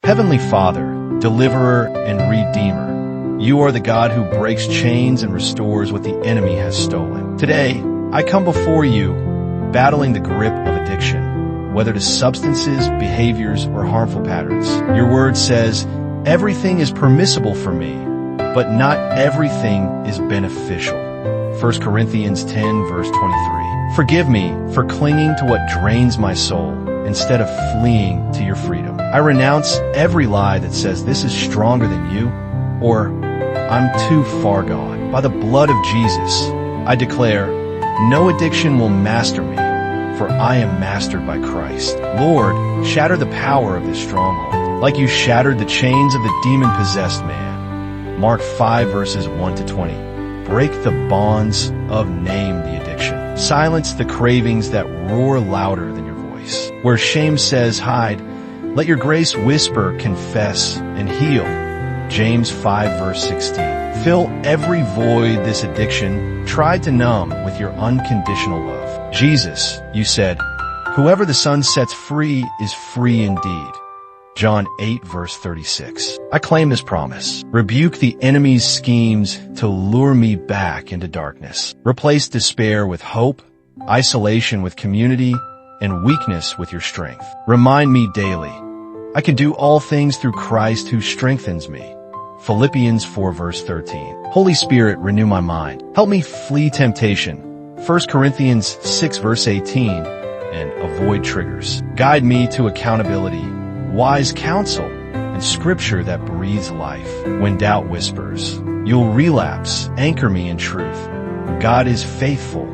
Heavenly Father, Deliverer and Redeemer, you are the God who breaks chains and restores what the enemy has stolen. Today, I come before you, battling the grip of addiction, whether to substances, behaviors, or harmful patterns. Your word says, everything is permissible for me, but not everything is beneficial. 1 Corinthians 10, verse 23. Forgive me for clinging to what drains my soul instead of fleeing to your freedom. I renounce every lie that says this is stronger than you, or I'm too far gone. By the blood of Jesus, I declare, no addiction will master me, for I am mastered by Christ. Lord, shatter the power of this stronghold, like you shattered the chains of the demon-possessed man. Mark 5, verses 1 to 20. Break the bonds of name the addiction. Silence the cravings that roar louder than your voice. Where shame says hide, let your grace whisper, confess, and heal. James 5, verse 16. Fill every void this addiction tried to numb with your unconditional love. Jesus, you said, whoever the Son sets free is free indeed. John 8, verse 36. I claim this promise. Rebuke the enemy's schemes to lure me back into darkness. Replace despair with hope, isolation with community, and weakness with your strength. Remind me daily, I can do all things through Christ who strengthens me. Philippians 4, verse 13. Holy Spirit, renew my mind. Help me flee temptation. 1 Corinthians 6, verse 18, and avoid triggers. Guide me to accountability, wise counsel, and scripture that breathes life. When doubt whispers, you'll relapse, anchor me in truth. God is faithful.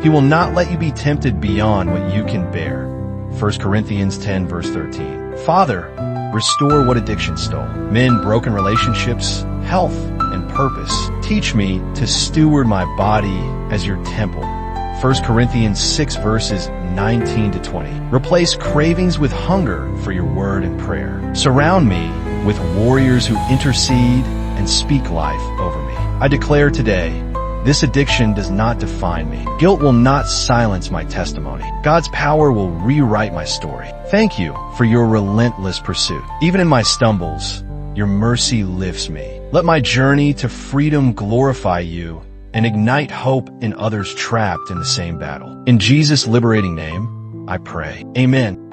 He will not let you be tempted beyond what you can bear. 1 Corinthians 10, verse 13. Father, restore what addiction stole. Mend broken relationships, health, and purpose. Teach me to steward my body as your temple. 1 Corinthians 6, verses 19 to 20. Replace cravings with hunger for your word and prayer. Surround me with warriors who intercede and speak life over me. I declare today, this addiction does not define me. Guilt will not silence my testimony. God's power will rewrite my story. Thank you for your relentless pursuit. Even in my stumbles, your mercy lifts me. Let my journey to freedom glorify you and ignite hope in others trapped in the same battle. In Jesus' liberating name, I pray. Amen.